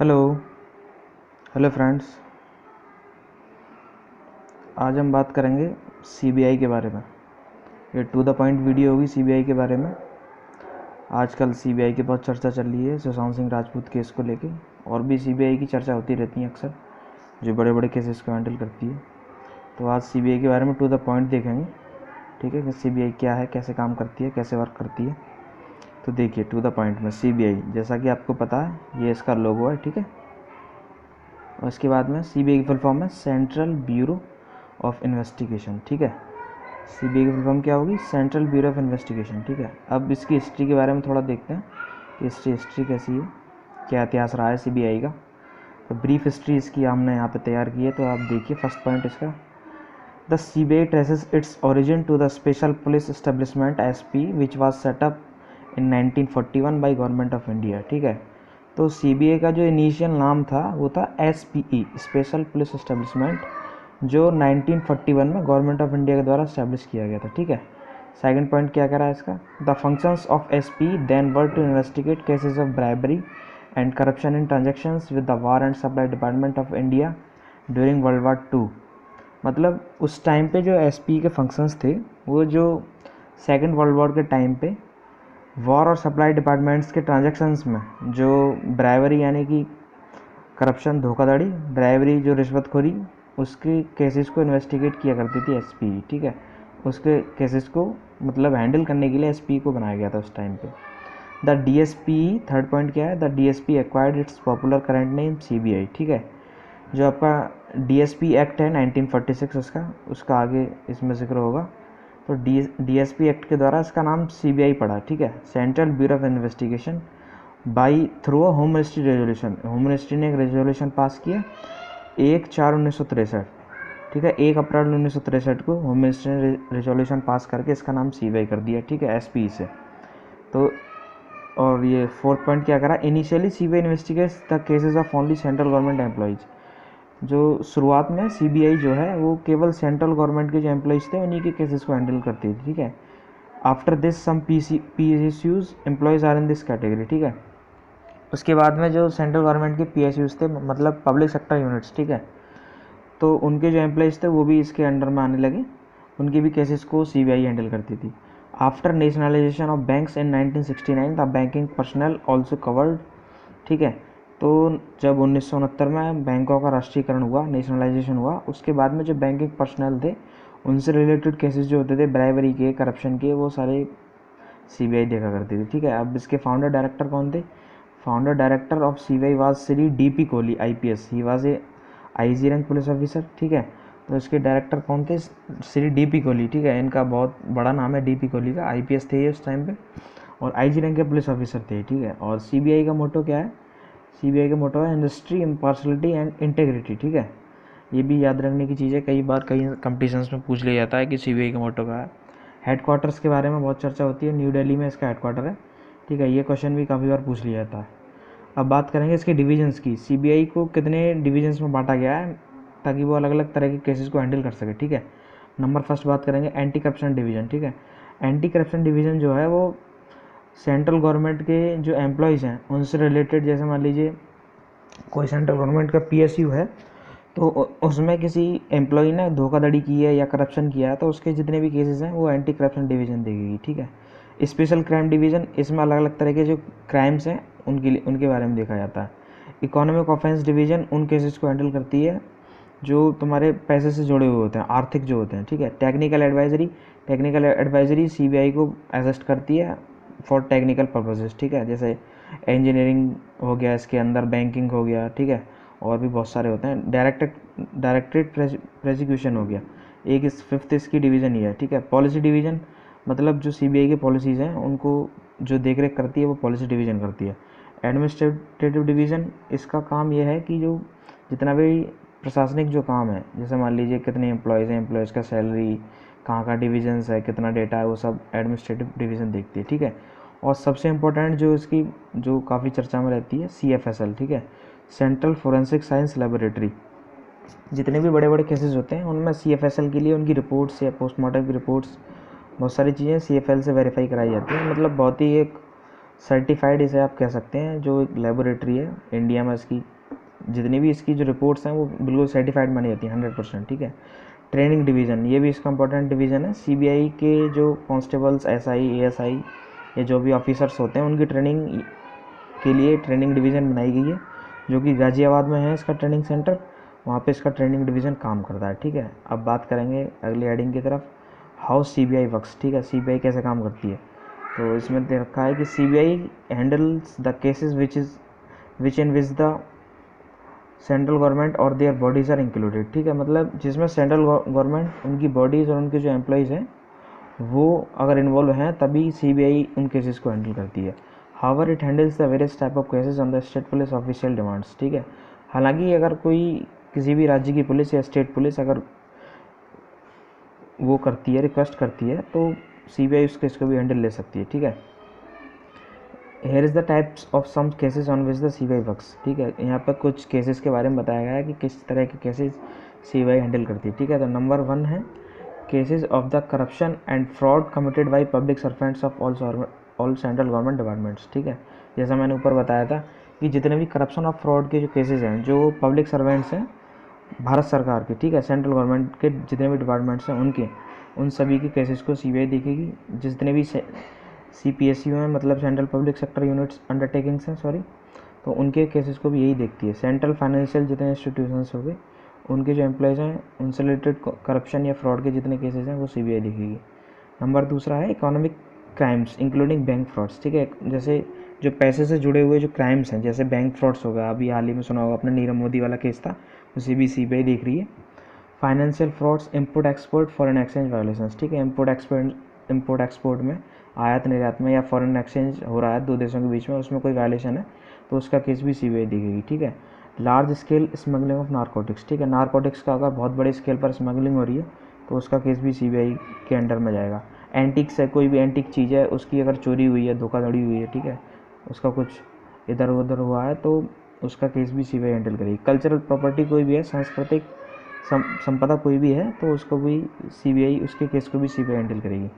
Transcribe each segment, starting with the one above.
Hello hello friends. आज हम बात करेंगे सीबीआई के बारे में। ये टू द पॉइंट वीडियो होगी सीबीआई के बारे में। आजकल सीबीआई की बहुत चर्चा चल रही है सुशांत सिंह राजपूत केस को लेके, और भी सीबीआई की चर्चा होती रहती है अक्सर, जो बड़े बड़े केसेस को हैंडल करती है। तो आज सीबीआई के बारे में टू द पॉइंट देखेंगे, ठीक है, कि सीबीआई क्या है, कैसे काम करती है, कैसे वर्क करती है। तो देखिए टू द पॉइंट में सीबीआई, जैसा कि आपको पता है ये इसका लोगो है, ठीक है। और इसके बाद में सीबीआई की फुल फॉर्म है सेंट्रल ब्यूरो ऑफ इन्वेस्टिगेशन, ठीक है। सीबीआई की फुल फॉर्म क्या होगी? सेंट्रल ब्यूरो ऑफ इन्वेस्टिगेशन, ठीक है। अब इसकी हिस्ट्री के बारे में थोड़ा देखते हैं कि इसकी हिस्ट्री कैसी है, क्या इतिहास रहा है सीबीआई का। तो ब्रीफ हिस्ट्री इसकी हमने यहाँ पे तैयार की है, तो आप देखिए फर्स्ट पॉइंट इसका, the CBI traces its origin to the special police establishment SP which was set up in 1941 by government of India, ठीक है। तो सीबीआई का जो इनिशियल नाम था वो था एसपीई, स्पेशल पुलिस एस्टेब्लिशमेंट, जो 1941 में गवर्नमेंट ऑफ इंडिया के द्वारा इस्टेब्लिश किया गया था, ठीक है। सेकंड पॉइंट क्या करा है इसका, the functions of SP then were to investigate cases of bribery and corruption in transactions with the war and supply department of India during world war two. मतलब उस टाइम पे जो एसपी के functions थे वो जो सेकेंड वर्ल्ड वॉर के time पे वॉर और सप्लाई डिपार्टमेंट्स के ट्रांजैक्शंस में जो ब्राइबरी यानी कि करप्शन, धोखाधड़ी, ब्राइबरी जो रिश्वतखोरी, उसके केसेस को इन्वेस्टिगेट किया करती थी एसपी, ठीक है। उसके केसेस को मतलब हैंडल करने के लिए एसपी को बनाया गया था उस टाइम पे। द डीएसपी, थर्ड पॉइंट क्या है, the DSP acquired it's popular current name CBI, ठीक है। जो आपका डीएसपी एक्ट है 1946 उसका आगे इसमें जिक्र होगा। तो डीएसपी एक्ट के द्वारा इसका नाम सीबीआई पड़ा, ठीक है, central bureau of investigation, by through whom ministry resolution. Home ministry ने एक रेजोल्यूशन पास किया 1/4/1963, ठीक है। 1 अप्रैल 1963 को होम मिनिस्ट्री ने रेजोल्यूशन पास करके इसका नाम सीबीआई कर दिया, ठीक है, एसपी से। तो और ये फोर्थ पॉइंट क्या करा, initially CBI investigates the cases of only central government employees. जो शुरुआत में सीबीआई जो है वो केवल सेंट्रल गवर्नमेंट के जो एम्प्लॉयज़ थे उन्हीं के केसेस को हैंडल करती थी, ठीक है। After this some PSUs employees are in this category, ठीक है। उसके बाद में जो सेंट्रल गवर्नमेंट के पीएसयूज थे, मतलब पब्लिक सेक्टर यूनिट्स, ठीक है, तो उनके जो एम्प्लॉयज़ थे वो भी इसके अंडर में आने लगे, उनके भी केसेस को सीबीआई हैंडल करती थी। After nationalisation of banks in 1969 the banking personal also covered, ठीक है। तो जब 1969 में बैंकों का राष्ट्रीयकरण हुआ, नेशनलाइजेशन हुआ, उसके बाद में जो बैंकिंग पर्सनल थे उनसे रिलेटेड केसेस जो होते थे ब्राइबरी के, करप्शन के, वो सारे सीबीआई देखा करती थी, ठीक है। अब इसके फाउंडर डायरेक्टर कौन थे? Founder director of CBI was Shri DP Kohli IPS, he was a IG rank police officer, ठीक है। तो इसके डायरेक्टर कौन थे? श्री डीपी कोहली, ठीक है। इनका बहुत बड़ा नाम है डीपी कोहली का, आईपीएस थे ये उस टाइम पे और आईजी रैंक के पुलिस ऑफिसर थे, ठीक है। और सीबीआई का मोटो क्या है? सीबीआई का मोटो है इंडस्ट्री, इम्पार्शलिटी एंड इंटेग्रिटी, ठीक है। ये भी याद रखने की चीज़ है, कई बार कई कंपटीशंस में पूछ लिया जाता है कि सीबीआई का मोटो क्या है। हेडक्वार्टर्स के बारे में बहुत चर्चा होती है, न्यू दिल्ली में इसका हेडक्वार्टर है, ठीक है। ये क्वेश्चन भी काफ़ी बार पूछ लिया जाता है। अब बात करेंगे इसके डिविजन्स की, सीबीआई को कितने डिविजन्स में बांटा गया है ताकि वो अलग अलग तरह के केसेस को हैंडल कर सके, ठीक है। नंबर फर्स्ट बात करेंगे एंटी करप्शन डिवीज़न, ठीक है। एंटी करप्शन डिवीज़न जो है वो सेंट्रल गवर्नमेंट के जो एम्प्लॉयज़ हैं उनसे रिलेटेड, जैसे मान लीजिए कोई सेंट्रल गवर्नमेंट का पीएसयू है, तो उसमें किसी एम्प्लॉय ने धोखाधड़ी की है या करप्शन किया है, तो उसके जितने भी केसेस हैं वो एंटी करप्शन डिवीज़न देगी, ठीक है। स्पेशल क्राइम डिवीज़न, इसमें अलग अलग तरह के जो क्राइम्स हैं उनके बारे में देखा जाता है। इकोनॉमिक ऑफेंस डिवीज़न उन केसेस को हैंडल करती है जो तुम्हारे पैसे से जुड़े हुए होते हैं, आर्थिक जो होते हैं, ठीक है। टेक्निकल एडवाइजरी सीबीआई को असिस्ट करती है फॉर टेक्निकल पर्पसेस, ठीक है। जैसे इंजीनियरिंग हो गया, इसके अंदर बैंकिंग हो गया, ठीक है, और भी बहुत सारे होते हैं। डायरेक्टेड प्रोसिक्यूशन हो गया, एक इस फिफ्थ इसकी डिवीज़न ही है, ठीक है। पॉलिसी डिवीज़न मतलब जो सीबीआई की पॉलिसीज़ हैं उनको जो देखरेख करती है वो पॉलिसी डिवीज़न करती है। एडमिनिस्ट्रेटिव डिवीज़न, इसका काम यह है कि जो जितना भी प्रशासनिक जो काम है, जैसे मान लीजिए कितने एम्प्लॉयज़ हैं, एम्प्लॉयज़ का सैलरी, कहाँ का डिविजन्स है, कितना डेटा है, वो सब एडमिनिस्ट्रेटिव डिवीज़न देखती है, ठीक है। और सबसे इम्पोर्टेंट जो इसकी जो काफ़ी चर्चा में रहती है CFSL, ठीक है, सेंट्रल फोरेंसिक साइंस लेबोरेटरी। जितने भी बड़े बड़े केसेस होते हैं उनमें CFSL के लिए उनकी रिपोर्ट्स या पोस्टमार्टम की रिपोर्ट्स, बहुत सारी चीज़ें CFL से वेरीफाई कराई जाती हैं। मतलब बहुत ही एक सर्टिफाइड इसे आप कह सकते हैं जो एक लेबोरेटरी है, इंडिया में इसकी जितनी भी इसकी जो रिपोर्ट्स हैं वो बिल्कुल सर्टिफाइड मानी जाती हैं 100%, ठीक है। ट्रेनिंग डिवीज़न, ये भी इसका इंपॉर्टेंट डिवीज़न है। सीबीआई के जो कांस्टेबल्स, एसआई, एएसआई या जो भी ऑफिसर्स होते हैं उनकी ट्रेनिंग के लिए ट्रेनिंग डिवीज़न बनाई गई है, जो कि गाज़ियाबाद में है इसका ट्रेनिंग सेंटर। वहाँ पे इसका ट्रेनिंग डिवीज़न काम करता है, ठीक है। अब बात करेंगे अगली हेडिंग की तरफ, हाउ सीबीआई वर्क्स, ठीक है, सीबीआई कैसे काम करती है। तो इसमें दे रखा है कि CBI handles the cases which in which the central government और देयर बॉडीज़ आर इंक्लूडेड, ठीक है। मतलब जिसमें सेंट्रल गवर्नमेंट, उनकी बॉडीज़ और उनके जो एम्प्लॉयज़ हैं वो अगर इन्वॉल्व हैं तभी सीबीआई उन केसेस को हैंडल करती है। However it handles the various type of cases on the state police official demands, ठीक है। हालांकि अगर कोई किसी भी राज्य की पुलिस या स्टेट पुलिस अगर वो करती है, रिक्वेस्ट करती है, तो सीबीआई उस केस को भी हैंडल ले सकती है, ठीक है। Here is the types of some cases on which the CBI works, ठीक है। यहाँ पर कुछ केसेस के बारे में बताया गया है कि किस तरह के केसेस सीबीआई हैंडल करती है, ठीक है। तो नंबर 1 है cases of the corruption and fraud committed by public servants of all central government departments, ठीक है। जैसा मैंने ऊपर बताया था कि जितने भी करप्शन और फ्रॉड के जो केसेस हैं, जो पब्लिक सर्वेंट्स हैं भारत सरकार के, ठीक है, सेंट्रल गवर्नमेंट के जितने भी डिपार्टमेंट्स हैं उनके, उन सभी के केसेस को सीबीआई देखेगी। जितने भी सीपीएसयू हैं, मतलब central public sector units undertakings हैं, सॉरी, तो उनके केसेस को भी यही देखती है। सेंट्रल फाइनेंशियल जितने इंस्टीट्यूशंस हो गए, उनके जो एम्प्लॉयज़ हैं उनसे रिलेटेड करप्शन या फ्रॉड के जितने केसेस हैं वो सीबीआई देखेगी। नंबर 2 है economic crimes including bank frauds, ठीक है। जैसे जो पैसे से जुड़े हुए जो क्राइम्स हैं, जैसे बैंक फ्रॉड्स होगा, अभी हाल ही में सुना होगा अपने नीरव मोदी वाला केस था, उसे भी सीबीआई देख रही है। Financial frauds, import export, foreign exchange violations, ठीक है। इम्पोर्ट एक्सपोर्ट में, आयात निर्यात में या फॉरेन एक्सचेंज हो रहा है दो देशों के बीच में, उसमें कोई वायलेशन है तो उसका केस भी सीबीआई देखेगी, ठीक है। Large scale smuggling of narcotics, ठीक है। नारकोटिक्स का अगर बहुत बड़े स्केल पर स्मगलिंग हो रही है तो उसका केस भी सीबीआई के अंडर में जाएगा। एंटिक्स है, कोई भी एंटिक चीज़ है उसकी अगर चोरी हुई है, धोखाधड़ी हुई है, ठीक है, उसका कुछ इधर उधर हुआ है तो उसका केस भी सीबीआई हैंडल करेगी। कल्चरल प्रॉपर्टी कोई भी है, सांस्कृतिक संपदा कोई भी है तो उसको भी सीबीआई, उसके केस को भी सीबीआई हैंडल करेगी,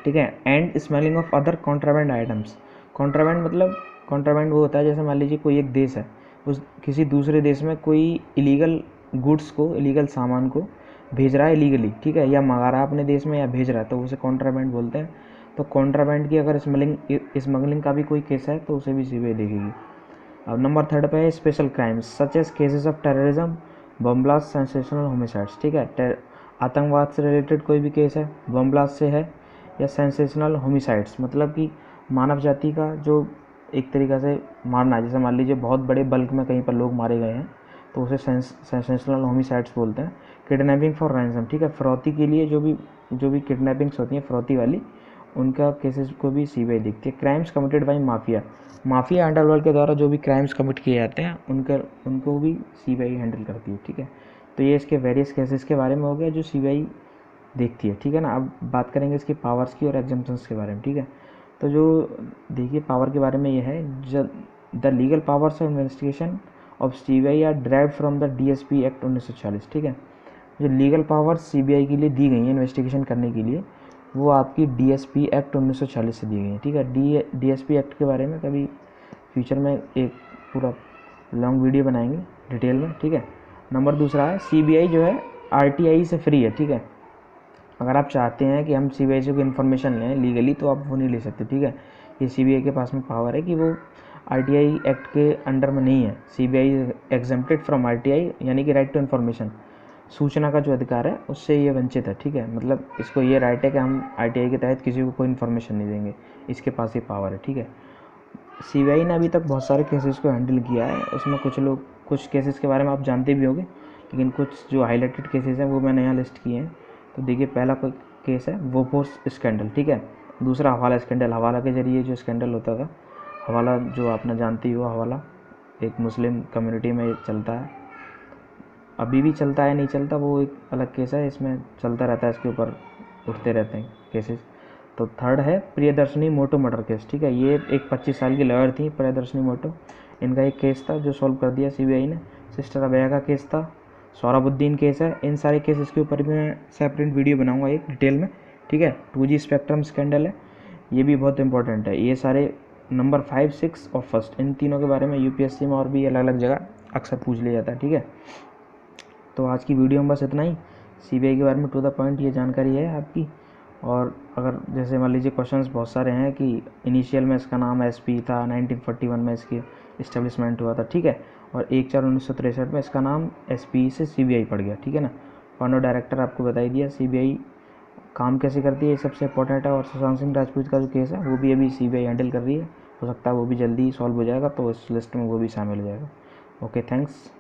ठीक है। And smelling of other contraband items, contraband मतलब कॉन्ट्राबैंड वो होता है जैसे मान लीजिए कोई एक देश है, उस किसी दूसरे देश में कोई इलीगल गुड्स को, इलीगल सामान को भेज रहा है इलीगली, ठीक है, या मंगा रहा है अपने देश में या भेज रहा है, तो उसे कॉन्ट्राबैंड बोलते हैं। तो कॉन्ट्राबैंड की अगर स्मगलिंग का भी कोई केस है तो उसे भी सीबीआई देखेगी। अब नंबर 3 पे है special crimes such as cases of terrorism, bomb blast, sensational homicides, ठीक है। आतंकवाद से रिलेटेड कोई भी केस है, बम ब्लास्ट से है, या सेंसेशनल होमिसाइड्स मतलब कि मानव जाति का जो एक तरीक़ा से मारना, जैसे मान लीजिए बहुत बड़े बल्क में कहीं पर लोग मारे गए हैं तो उसे सेंसेशनल होमिसाइड्स बोलते हैं। किडनैपिंग फॉर रैंसम, ठीक है, फिरौती के लिए जो भी किडनैपिंग्स होती हैं फिरौती वाली, उनका केसेस को भी सीबीआई देखती है। Crimes committed by mafia underworld के द्वारा जो भी क्राइम्स कमिट किए जाते हैं उनको भी सीबीआई हैंडल करती है, ठीक है। तो ये इसके वेरियस केसेस के बारे में हो गया जो सीबीआई देखती है, ठीक है ना। अब बात करेंगे इसकी पावर्स की और एग्जम्पशंस के बारे में, ठीक है। तो जो देखिए पावर के बारे में ये है, the legal powers of investigation of CBI are derived from the DSP act 1940, ठीक है। जो लीगल पावर्स सीबीआई के लिए दी गई हैं इन्वेस्टिगेशन करने के लिए, वो आपकी डीएसपी एक्ट 1940 से दी गई है, ठीक है। डीएसपी एक्ट के बारे में कभी फ्यूचर में एक पूरा लॉन्ग वीडियो बनाएंगे डिटेल में, ठीक है। नंबर 2 है सीबीआई जो है आरटीआई से फ्री है, ठीक है। अगर आप चाहते हैं कि हम सीबीआई से कोई इन्फॉर्मेशन लें लीगली तो आप वो नहीं ले सकते, ठीक है। ये सीबीआई के पास में पावर है कि वो आरटीआई एक्ट के अंडर में नहीं है। सीबीआई एग्जेम्प्टेड फ्रॉम आरटीआई, यानी कि राइट टू इन्फॉर्मेशन, सूचना का जो अधिकार है उससे ये वंचित है, ठीक है। मतलब इसको ये राइट है कि हम आरटीआई के तहत किसी को कोई इन्फॉर्मेशन नहीं देंगे, इसके पास ये पावर है, ठीक है। सीबीआई ने अभी तक बहुत सारे केसेस को हैंडल किया है, उसमें कुछ केसेस के बारे में आप जानते भी होंगे, लेकिन कुछ जो हाईलाइटेड केसेस हैं वो मैंने यहाँ लिस्ट किए हैं। तो देखिए पहला कोई केस है बोफोर्स स्कैंडल, ठीक है। दूसरा हवाला स्कैंडल, हवाला के जरिए जो स्कैंडल होता था, हवाला जो आपने जानते ही हो, हवाला एक मुस्लिम कम्युनिटी में चलता है, अभी भी चलता है नहीं चलता वो एक अलग केस है, इसमें चलता रहता है, इसके ऊपर उठते रहते हैं केसेस। तो 3 है प्रियदर्शनी मोटो मर्डर केस, ठीक है। ये एक 25 साल की लॉयर थी प्रियदर्शनी मोटो, इनका एक केस था जो सॉल्व कर दिया सीबीआई ने। सिस्टर अबैया का केस था, सोहराबुद्दीन केस है। इन सारे केसेस के ऊपर भी मैं सेपरेट वीडियो बनाऊंगा एक डिटेल में, ठीक है। 2G स्पेक्ट्रम स्कैंडल है, ये भी बहुत इंपॉर्टेंट है। ये सारे नंबर 5, 6 और 1 इन तीनों के बारे में यूपीएससी में और भी अलग अलग जगह अक्सर पूछ लिया जाता है, ठीक है। तो आज की वीडियो में बस इतना ही, सीबीआई के बारे में टू द पॉइंट ये जानकारी है आपकी। और अगर जैसे मान लीजिए क्वेश्चंस बहुत सारे हैं कि इनिशियल में इसका नाम एसपी था, 1941 में इसकी इस्टेब्लिशमेंट हुआ था, ठीक है, और 1/4/1963 में इसका नाम एसपी से सीबीआई पड़ गया, ठीक है ना। फंड और डायरेक्टर आपको बता ही दिया, सीबीआई काम कैसे करती है ये सबसे इंपॉर्टेंट है। और सुशांत सिंह राजपूत का जो केस है वो भी अभी सीबीआई हैंडल कर रही है, हो सकता है वो भी जल्दी ही सॉल्व हो जाएगा, तो इस लिस्ट में वो भी शामिल हो जाएगा। Okay, thanks.